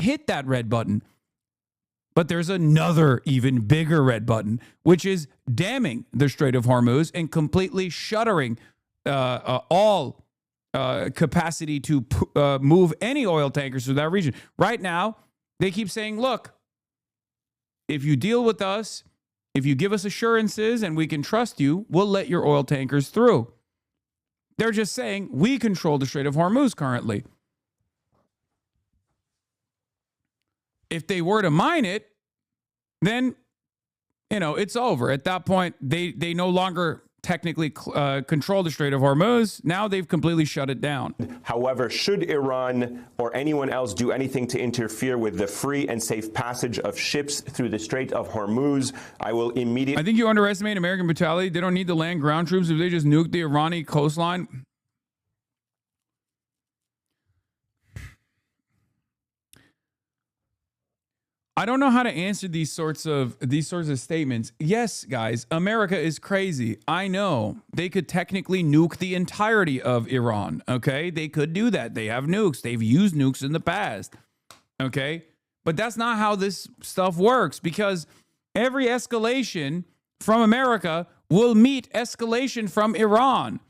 hit that red button. But there's another even bigger red button, which is damming the Strait of Hormuz and completely shuttering all capacity to move any oil tankers through that region. Right now, they keep saying, look, if you deal with us, if you give us assurances and we can trust you, we'll let your oil tankers through. They're just saying we control the Strait of Hormuz currently. If they were to mine it, then, it's over. At that point, they no longer technically control the Strait of Hormuz. Now they've completely shut it down. However, should Iran or anyone else do anything to interfere with the free and safe passage of ships through the Strait of Hormuz, I will immediately... I think you underestimate American brutality. They don't need the land ground troops if they just nuke the Iranian coastline. I don't know how to answer these sorts of statements. Yes, guys, America is crazy. I know. They could technically nuke the entirety of Iran, okay? They could do that. They have nukes. They've used nukes in the past, okay? But that's not how this stuff works, because every escalation from America will meet escalation from Iran.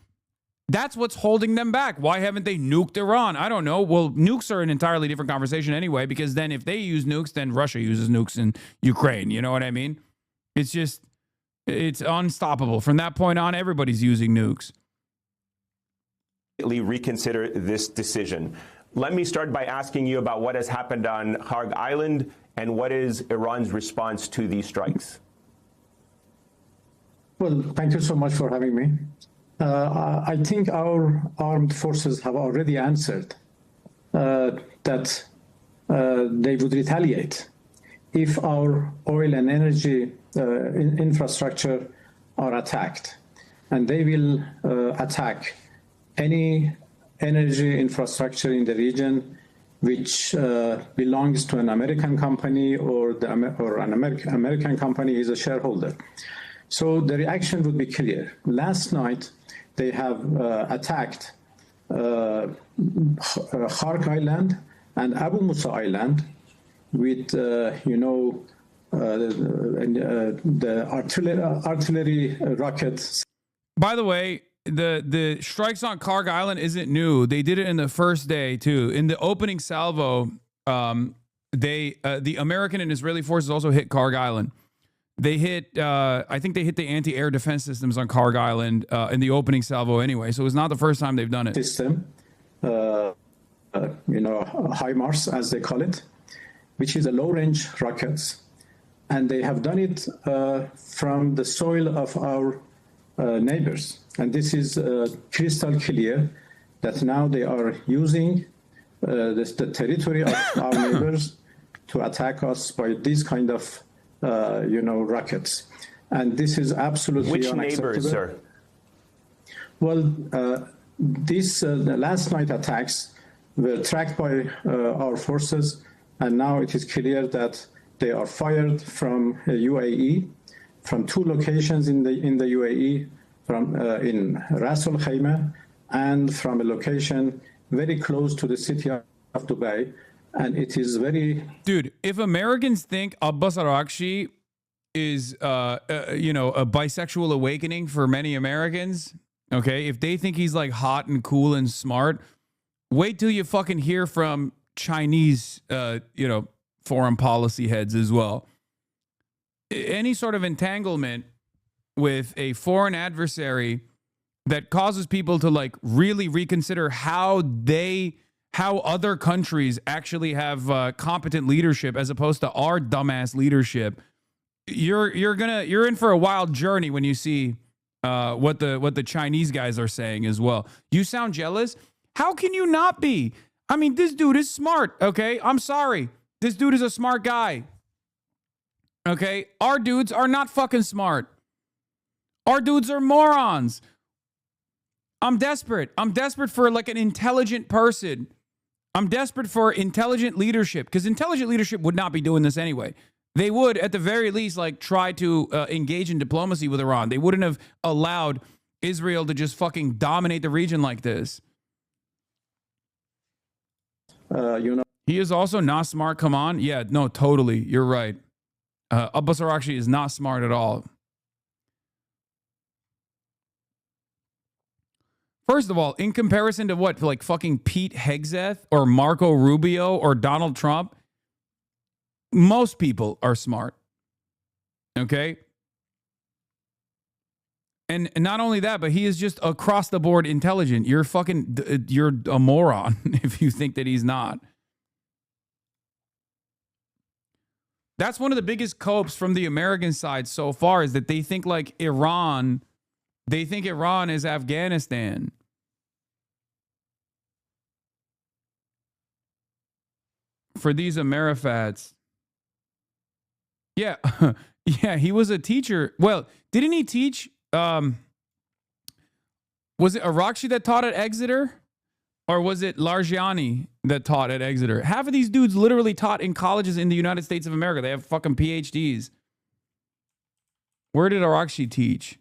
That's what's holding them back. Why haven't they nuked Iran? I don't know. Well, nukes are an entirely different conversation anyway, because then if they use nukes, then Russia uses nukes in Ukraine. You know what I mean? It's unstoppable. From that point on, everybody's using nukes. Reconsider this decision. Let me start by asking you about what has happened on Kharg Island and what is Iran's response to these strikes. Well, thank you so much for having me. I think our armed forces have already answered that they would retaliate if our oil and energy infrastructure are attacked. And they will attack any energy infrastructure in the region which belongs to an American company or an American company is a shareholder. So the reaction would be clear. Last night, they have attacked Kharg Island and Abu Musa Island with, the artillery rockets. By the way, the strikes on Kharg Island isn't new. They did it in the first day too. In the opening salvo, the American and Israeli forces also hit Kharg Island. They hit, I think they hit the anti-air defense systems on Kharg Island in the opening salvo anyway. So it's not the first time they've done it. System, HIMARS as they call it, which is a low-range rockets. And they have done it from the soil of our neighbors. And this is crystal clear that now they are using the territory of our neighbors to attack us by this kind of rockets. And this is absolutely unacceptable. Which neighbors, sir? Well, the last night attacks were tracked by our forces, and now it is clear that they are fired from UAE, from two locations in the UAE, from in Ras Al Khaimah, and from a location very close to the city of Dubai. And it is very... Dude, if Americans think Abbas Araghchi is, a bisexual awakening for many Americans, okay, if they think he's like hot and cool and smart, wait till you fucking hear from Chinese, foreign policy heads as well. Any sort of entanglement with a foreign adversary that causes people to like really reconsider how other countries actually have competent leadership as opposed to our dumbass leadership. You're in for a wild journey when you see what the Chinese guys are saying as well. You sound jealous? How can you not be? I mean, this dude is smart, okay? I'm sorry. This dude is a smart guy. Okay? Our dudes are not fucking smart. Our dudes are morons. I'm desperate. I'm desperate for like an intelligent person. I'm desperate for intelligent leadership, because intelligent leadership would not be doing this anyway. They would, at the very least, like try to engage in diplomacy with Iran. They wouldn't have allowed Israel to just fucking dominate the region like this. He is also not smart. Come on. Yeah, no, totally. You're right. Abbas Araghchi is not smart at all. First of all, in comparison to what, like fucking Pete Hegseth or Marco Rubio or Donald Trump, most people are smart. Okay? And not only that, but he is just across the board intelligent. You're a moron if you think that he's not. That's one of the biggest copes from the American side so far, is that they think like Iran, they think Iran is Afghanistan. For these Amerifats. Yeah. Yeah, he was a teacher. Well, didn't he teach? Was it Araghchi that taught at Exeter? Or was it Largiani that taught at Exeter? Half of these dudes literally taught in colleges in the United States of America. They have fucking PhDs. Where did Araghchi teach?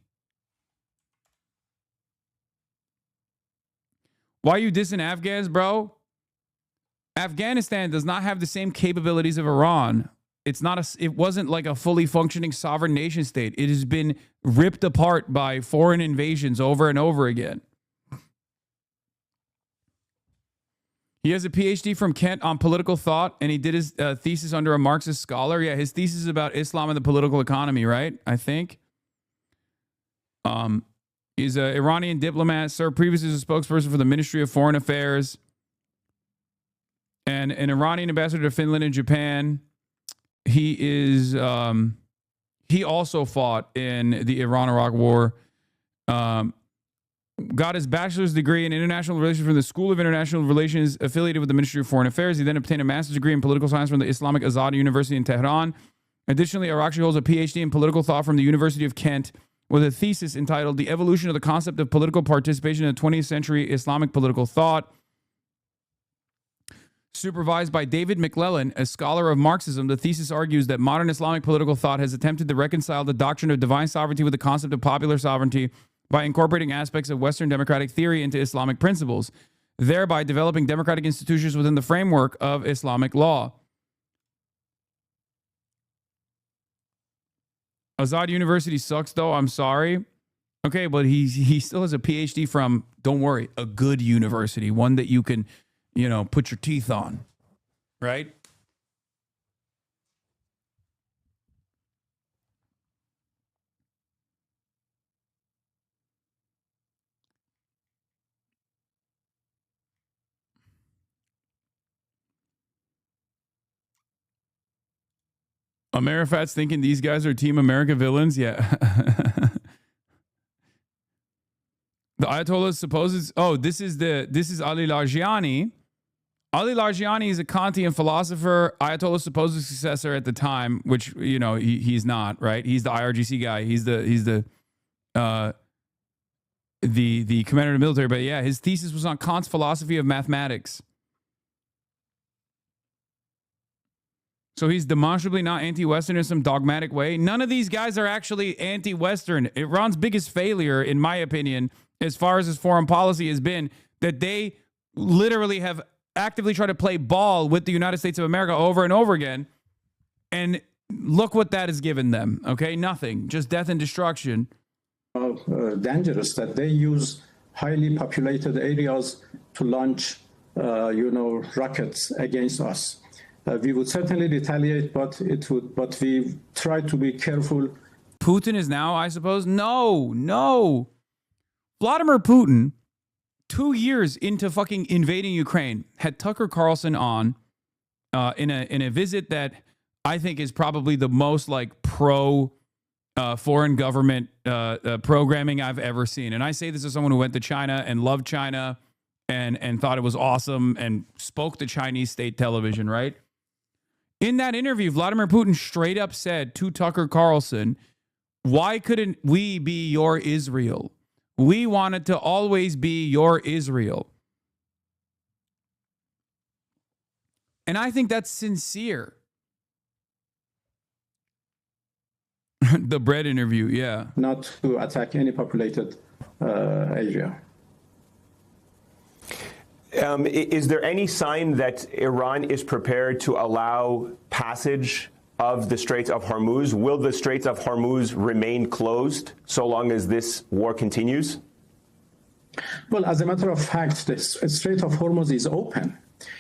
Why are you dissing Afghans, bro? Afghanistan does not have the same capabilities of Iran. It wasn't like a fully functioning sovereign nation state. It has been ripped apart by foreign invasions over and over again. He has a PhD from Kent on political thought, and he did his thesis under a Marxist scholar. Yeah, his thesis is about Islam and the political economy, right? I think. He's an Iranian diplomat, served previously as a spokesperson for the Ministry of Foreign Affairs, and an Iranian ambassador to Finland and Japan. He is. He also fought in the Iran-Iraq War. Got his bachelor's degree in international relations from the School of International Relations affiliated with the Ministry of Foreign Affairs. He then obtained a master's degree in political science from the Islamic Azad University in Tehran. Additionally, Araghchi holds a PhD in political thought from the University of Kent with a thesis entitled The Evolution of the Concept of Political Participation in the 20th Century Islamic Political Thought. Supervised by David McClellan, a scholar of Marxism, the thesis argues that modern Islamic political thought has attempted to reconcile the doctrine of divine sovereignty with the concept of popular sovereignty by incorporating aspects of Western democratic theory into Islamic principles, thereby developing democratic institutions within the framework of Islamic law. Azad University sucks, though. I'm sorry. Okay, but he still has a PhD from, don't worry, a good university, one that you can, put your teeth on, right? Amerifat's thinking these guys are Team America villains. Yeah. The Ayatollah supposes, this is Ali Largiani. Ali Largiani is a Kantian philosopher. Ayatollah's supposed successor at the time, which, he's not, right? He's the IRGC guy. He's the commander of the military. But yeah, his thesis was on Kant's philosophy of mathematics. So he's demonstrably not anti-Western in some dogmatic way. None of these guys are actually anti-Western. Iran's biggest failure, in my opinion, as far as his foreign policy has been that they literally have actively tried to play ball with the United States of America over and over again. And look what that has given them. Okay, nothing, just death and destruction. Dangerous that they use highly populated areas to launch, rockets against us. We would certainly retaliate, but we try to be careful. Putin is now, I suppose? No. Vladimir Putin, 2 years into fucking invading Ukraine, had Tucker Carlson on in a visit that I think is probably the most like pro foreign government programming I've ever seen. And I say this as someone who went to China and loved China and thought it was awesome and spoke to Chinese state television, right? In that interview, Vladimir Putin straight up said to Tucker Carlson, why couldn't we be your Israel? We wanted to always be your Israel. And I think that's sincere. The bread interview, yeah. Not to attack any populated area. Is there any sign that Iran is prepared to allow passage of the Straits of Hormuz? Will the Straits of Hormuz remain closed so long as this war continues? Well, as a matter of fact, the Strait of Hormuz is open.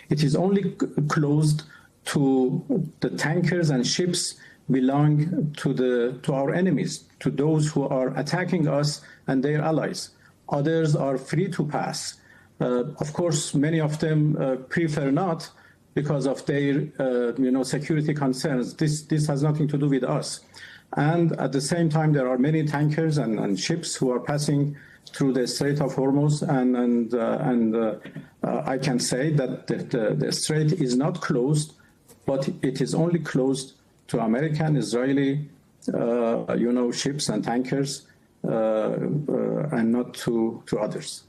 It is only closed to the tankers and ships belong to our enemies, to those who are attacking us and their allies. Others are free to pass. Of course, many of them prefer not because of their security concerns. This has nothing to do with us. And at the same time, there are many tankers and ships who are passing through the Strait of Hormuz, and I can say that the strait is not closed, but it is only closed to American, Israeli, ships and tankers, and not to others.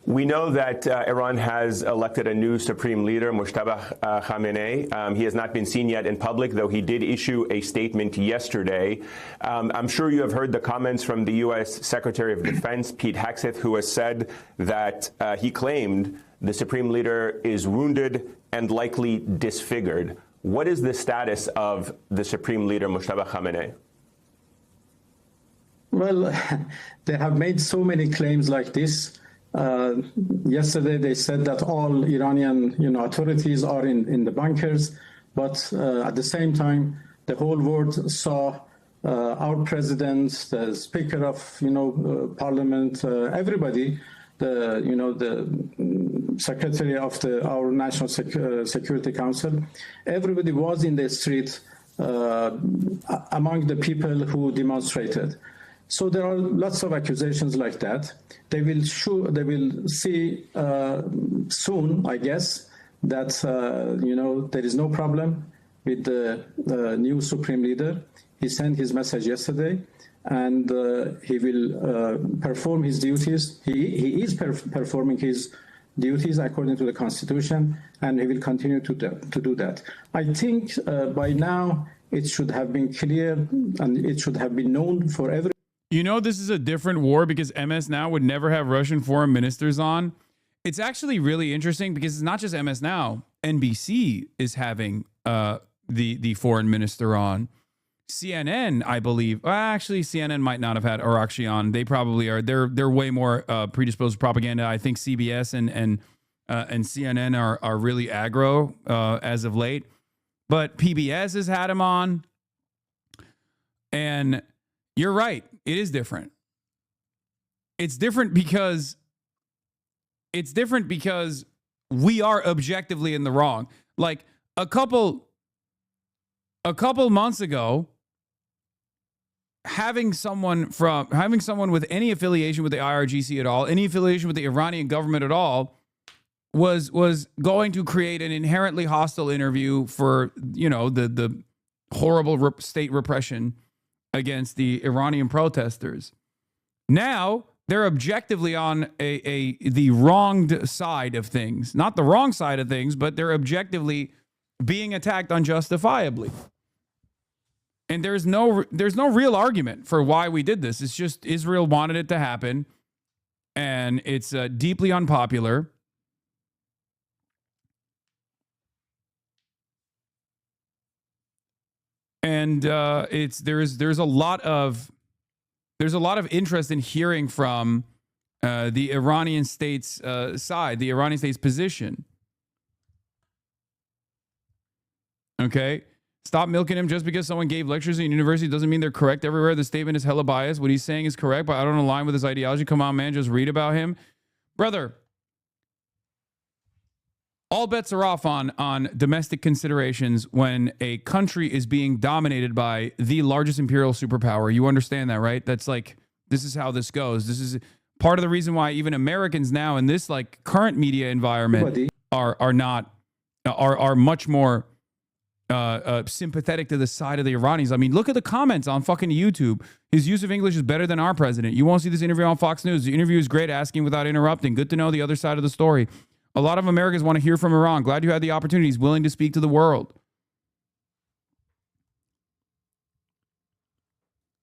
We know that Iran has elected a new supreme leader, Mojtaba Khamenei. He has not been seen yet in public, though he did issue a statement yesterday. I'm sure you have heard the comments from the U.S. Secretary of Defense, Pete Hegseth, who has said that he claimed the supreme leader is wounded and likely disfigured. What is the status of the supreme leader, Mojtaba Khamenei? Well, they have made so many claims like this. Yesterday, they said that all Iranian authorities are in the bunkers, but at the same time, the whole world saw our president, the Speaker of Parliament, everybody, the Secretary of our National Security Council, everybody was in the street among the people who demonstrated. So there are lots of accusations like that. They will see soon, I guess, that there is no problem with the new supreme leader. He sent his message yesterday, and he will perform his duties. He is performing his duties according to the Constitution, and he will continue to do that. I think by now it should have been clear, and it should have been known for everyone. This is a different war because MS Now would never have Russian foreign ministers on. It's actually really interesting because it's not just MS Now. NBC is having the foreign minister on. CNN, I believe. Well, actually, CNN might not have had Arakshi on. They probably are. They're way more predisposed to propaganda. I think CBS and CNN are really aggro as of late. But PBS has had him on, and you're right. It is different. It's different because we are objectively in the wrong. Like a couple months ago, having someone with any affiliation with the IRGC at all, any affiliation with the Iranian government at all, was going to create an inherently hostile interview for the horrible state repression against the Iranian protesters. Now they're objectively on the wronged side of things. Not the wrong side of things, but they're objectively being attacked unjustifiably. And there's no real argument for why we did this. It's just Israel wanted it to happen, and it's deeply unpopular. And there's a lot of interest in hearing from the Iranian state's side, the Iranian state's position. Okay, stop milking him. Just because someone gave lectures in university doesn't mean they're correct everywhere. The statement is hella biased. What he's saying is correct, but I don't align with his ideology. Come on, man, just read about him, brother. All bets are off on domestic considerations when a country is being dominated by the largest imperial superpower. You understand that, right? That's like, this is how this goes. This is part of the reason why even Americans now in this like current media environment are much more sympathetic to the side of the Iranians. I mean, look at the comments on fucking YouTube. His use of English is better than our president. You won't see this interview on Fox News. The interview is great, asking without interrupting. Good to know the other side of the story. A lot of Americans want to hear from Iran. Glad you had the opportunity. He's willing to speak to the world.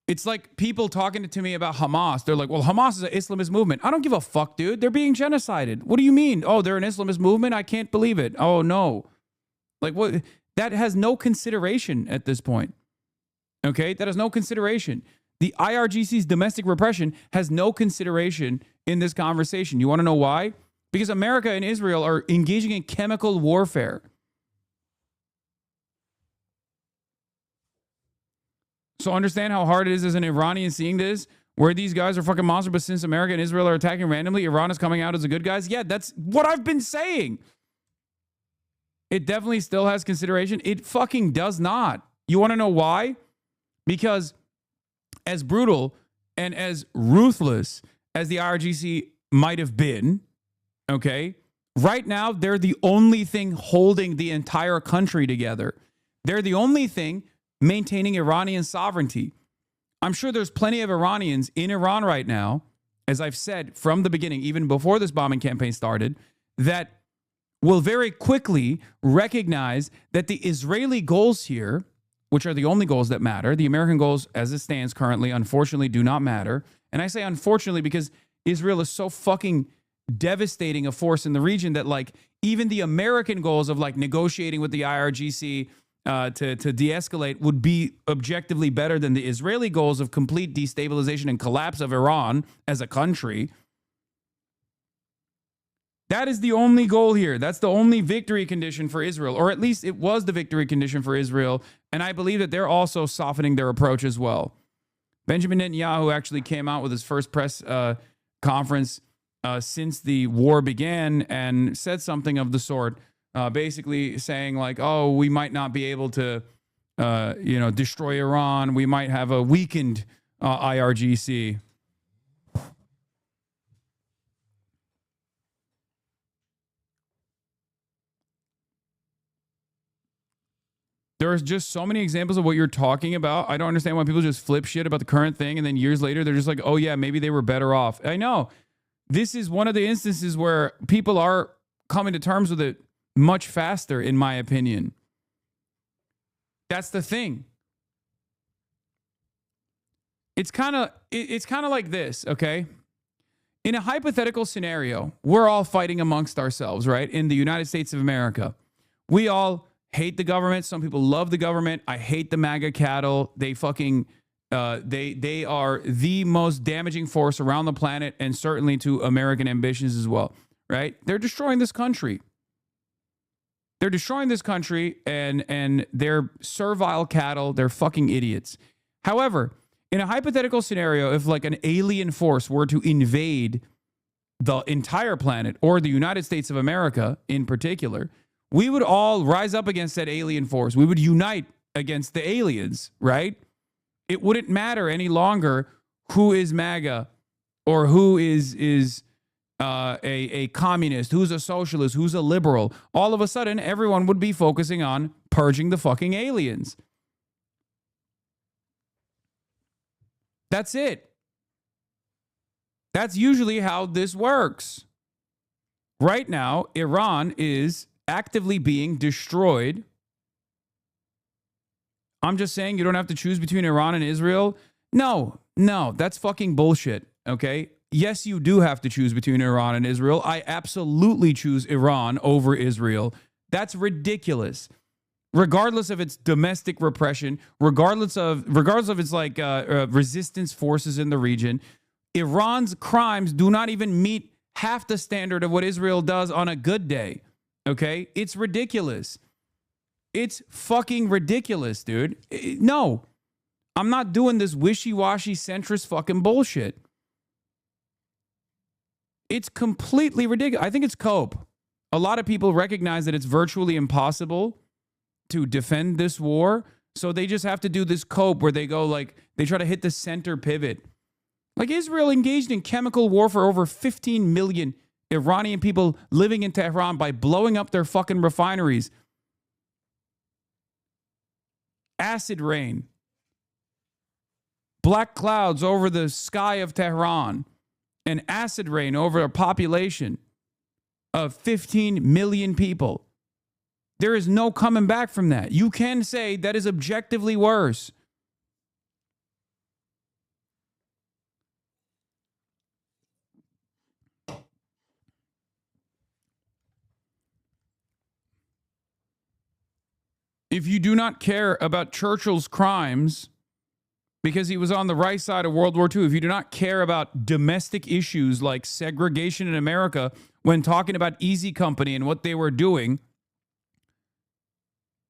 It's like people talking to me about Hamas. They're like, well, Hamas is an Islamist movement. I don't give a fuck, dude. They're being genocided. What do you mean? Oh, they're an Islamist movement? I can't believe it. Oh, no. Like, what? That has no consideration at this point. Okay? That has no consideration. The IRGC's domestic repression has no consideration in this conversation. You want to know why? Because America and Israel are engaging in chemical warfare. So understand how hard it is as an Iranian seeing this, where these guys are fucking monsters, but since America and Israel are attacking randomly, Iran is coming out as the good guys. Yeah, that's what I've been saying. It definitely still has consideration. It fucking does not. You want to know why? Because as brutal and as ruthless as the IRGC might have been, okay, right now they're the only thing holding the entire country together. They're the only thing maintaining Iranian sovereignty. I'm sure there's plenty of Iranians in Iran right now, as I've said from the beginning, even before this bombing campaign started, that will very quickly recognize that the Israeli goals here, which are the only goals that matter, the American goals as it stands currently, unfortunately, do not matter. And I say unfortunately because Israel is so fucking devastating a force in the region that, like, even the American goals of, like, negotiating with the IRGC to de-escalate would be objectively better than the Israeli goals of complete destabilization and collapse of Iran as a country. That is the only goal here. That's the only victory condition for Israel, or at least it was the victory condition for Israel. And I believe that they're also softening their approach as well. Benjamin Netanyahu actually came out with his first press conference since the war began and said something of the sort, basically saying like, oh, we might not be able to, destroy Iran. We might have a weakened IRGC. There's just so many examples of what you're talking about. I don't understand why people just flip shit about the current thing, and then years later, they're just like, oh, yeah, maybe they were better off. I know. This is one of the instances where people are coming to terms with it much faster, in my opinion. That's the thing. It's kind of like this, okay? In a hypothetical scenario, we're all fighting amongst ourselves, right? In the United States of America. We all hate the government. Some people love the government. I hate the MAGA cattle. They fucking, they are the most damaging force around the planet and certainly to American ambitions as well, right? They're destroying this country. They're destroying this country and they're servile cattle. They're fucking idiots. However, in a hypothetical scenario, if like an alien force were to invade the entire planet or the United States of America in particular, we would all rise up against that alien force. We would unite against the aliens, right? It wouldn't matter any longer who is MAGA or who is a communist, who's a socialist, who's a liberal. All of a sudden, everyone would be focusing on purging the fucking aliens. That's it. That's usually how this works. Right now, Iran is actively being destroyed. I'm just saying you don't have to choose between Iran and Israel. No, that's fucking bullshit, okay? Yes, you do have to choose between Iran and Israel. I absolutely choose Iran over Israel. That's ridiculous. Regardless of its domestic repression, regardless of its like resistance forces in the region, Iran's crimes do not even meet half the standard of what Israel does on a good day. Okay? It's ridiculous. It's fucking ridiculous, dude. No. I'm not doing this wishy-washy centrist fucking bullshit. It's completely ridiculous. I think it's cope. A lot of people recognize that it's virtually impossible to defend this war, so they just have to do this cope where they go like, they try to hit the center pivot. Like Israel engaged in chemical warfare over 15 million Iranian people living in Tehran by blowing up their fucking refineries. Acid rain. Black clouds over the sky of Tehran. And acid rain over a population of 15 million people. There is no coming back from that. You can say that is objectively worse. if you do not care about Churchill's crimes because he was on the right side of World War II, if you do not care about domestic issues like segregation in America when talking about Easy Company and what they were doing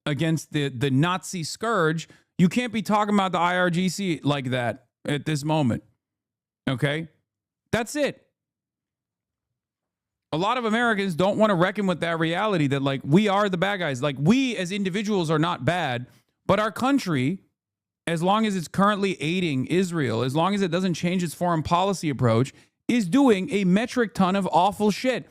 against the Nazi scourge, you can't be talking about the IRGC like that at this moment. Okay? That's it. A lot of Americans don't want to reckon with that reality that, like, we are the bad guys. Like, we as individuals are not bad, but our country, as long as it's currently aiding Israel, as long as it doesn't change its foreign policy approach, is doing a metric ton of awful shit.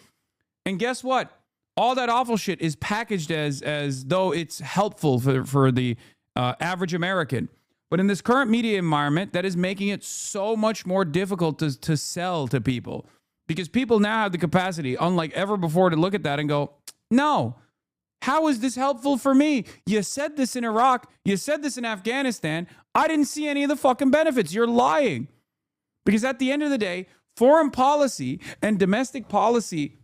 And guess what? All that awful shit is packaged as though it's helpful for the average American. But in this current media environment, that is making it so much more difficult to sell to people. Because people now have the capacity, unlike ever before, to look at that and go, no, how is this helpful for me? You said this in Iraq. You said this in Afghanistan. I didn't see any of the fucking benefits. You're lying. Because at the end of the day, foreign policy and domestic policy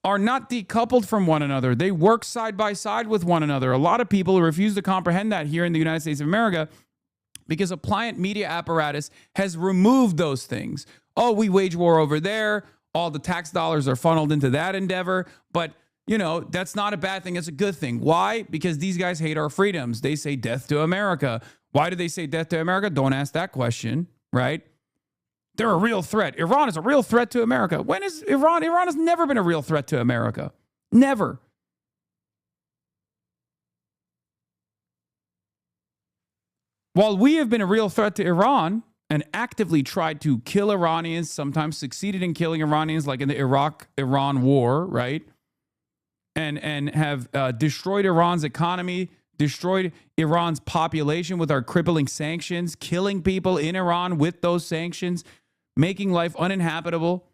are not decoupled from one another. They work side by side with one another. A lot of people refuse to comprehend that here in the United States of America because a pliant media apparatus has removed those things. Oh, we wage war over there. All the tax dollars are funneled into that endeavor. But, you know, that's not a bad thing. It's a good thing. Why? Because these guys hate our freedoms. They say death to America. Why do they say death to America? Don't ask that question, right? They're a real threat. Iran is a real threat to America. When is Iran? Iran has never been a real threat to America. Never. While we have been a real threat to Iran and actively tried to kill Iranians, sometimes succeeded in killing Iranians, like in the Iraq-Iran war, right? And have destroyed Iran's economy, destroyed Iran's population with our crippling sanctions, killing people in Iran with those sanctions, making life uninhabitable.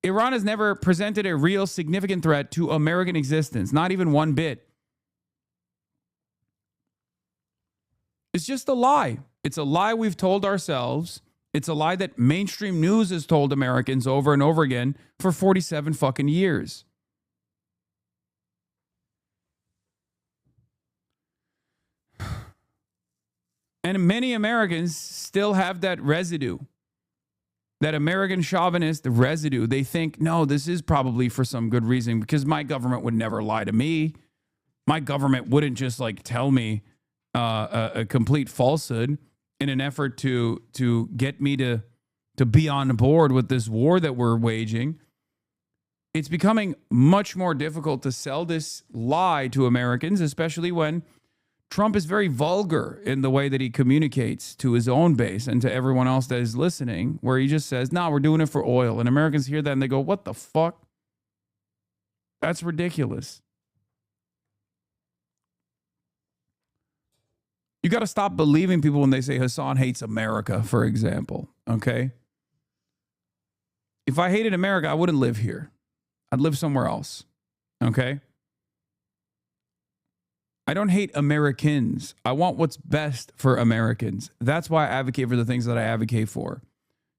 Iran has never presented a real significant threat to American existence, not even one bit. It's just a lie. It's a lie we've told ourselves. It's a lie that mainstream news has told Americans over and over again for 47 fucking years. And many Americans still have that residue, that American chauvinist residue. They think, no, this is probably for some good reason because my government would never lie to me. My government wouldn't just like tell me a complete falsehood in an effort to get me to be on board with this war that we're waging. It's becoming much more difficult to sell this lie to Americans, especially when Trump is very vulgar in the way that he communicates to his own base and to everyone else that is listening, where he just says, no, we're doing it for oil. And Americans hear that and they go, what the fuck? That's ridiculous. You got to stop believing people when they say Hasan hates America, for example, okay? If I hated America, I wouldn't live here. I'd live somewhere else, okay? I don't hate Americans. I want what's best for Americans. That's why I advocate for the things that I advocate for.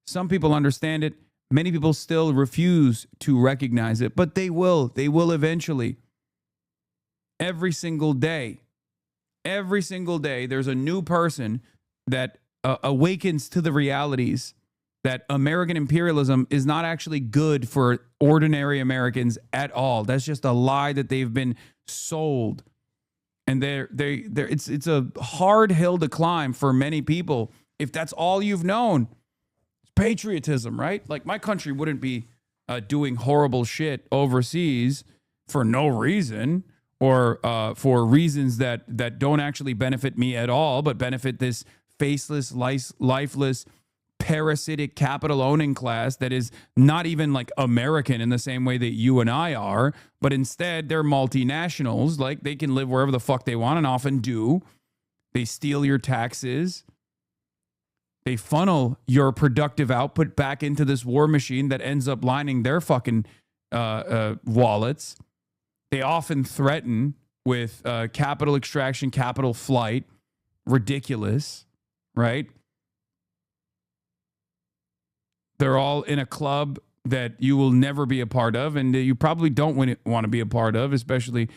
Some people understand it. Many people still refuse to recognize it, but they will. They will eventually. Every single day, there's a new person that awakens to the realities that American imperialism is not actually good for ordinary Americans at all. That's just a lie that they've been sold. And it's a hard hill to climb for many people if that's all you've known. It's patriotism, right? Like my country wouldn't be doing horrible shit overseas for no reason or for reasons that don't actually benefit me at all, but benefit this faceless, lifeless, parasitic capital owning class that is not even like American in the same way that you and I are, but instead they're multinationals. Like they can live wherever the fuck they want and often do. They steal your taxes. They funnel your productive output back into this war machine that ends up lining their fucking wallets. They often threaten with capital extraction, capital flight. Ridiculous, right? They're all in a club that you will never be a part of and you probably don't want to be a part of, especially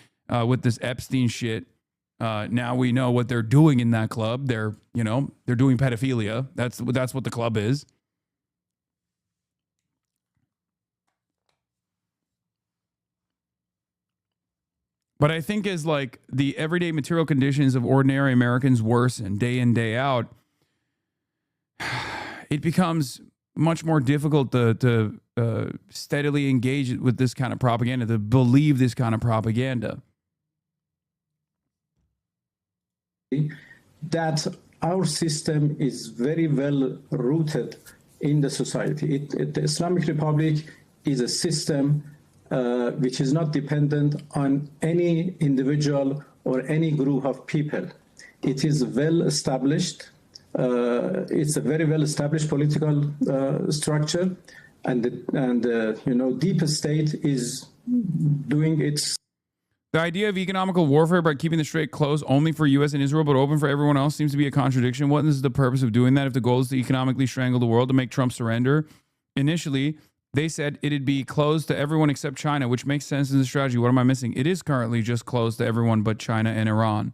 with this Epstein shit Now we know what they're doing in that club. They're doing pedophilia. That's what the club is. But I think as like the everyday material conditions of ordinary Americans worsen day in, day out, it becomes much more difficult to steadily engage with this kind of propaganda, to believe this kind of propaganda. That our system is very well rooted in the society. The Islamic Republic is a system which is not dependent on any individual or any group of people. It is well established. It's a very well established political structure, and the deep state is doing its. The idea of economical warfare by keeping the strait closed only for U.S. and Israel, but open for everyone else, seems to be a contradiction. What is the purpose of doing that if the goal is to economically strangle the world to make Trump surrender? Initially, they said it'd be closed to everyone except China, which makes sense in the strategy. What am I missing? It is currently just closed to everyone but China and Iran.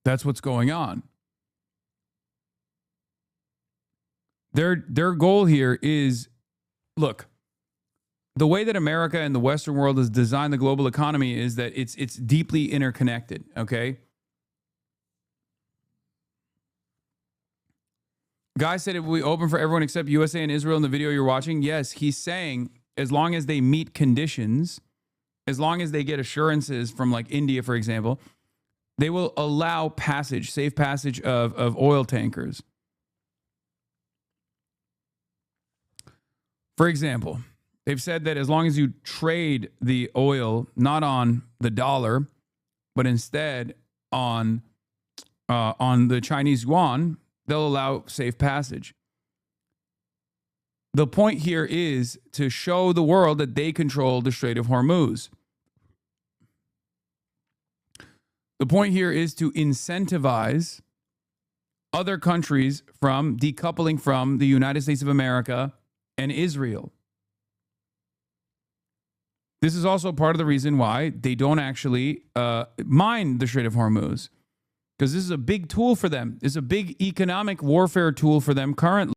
That's what's going on. Their goal here is, look, the way that America and the Western world has designed the global economy is that it's deeply interconnected, okay? Guy said it will be open for everyone except USA and Israel in the video you're watching. Yes, he's saying as long as they meet conditions, as long as they get assurances from like India, for example, they will allow passage, safe passage of oil tankers. For example, they've said that as long as you trade the oil not on the dollar, but instead on the Chinese yuan, they'll allow safe passage. The point here is to show the world that they control the Strait of Hormuz. The point here is to incentivize other countries from decoupling from the United States of America and Israel. This is also part of the reason why they don't actually mine the Strait of Hormuz, because this is a big tool for them. It's a big economic warfare tool for them currently.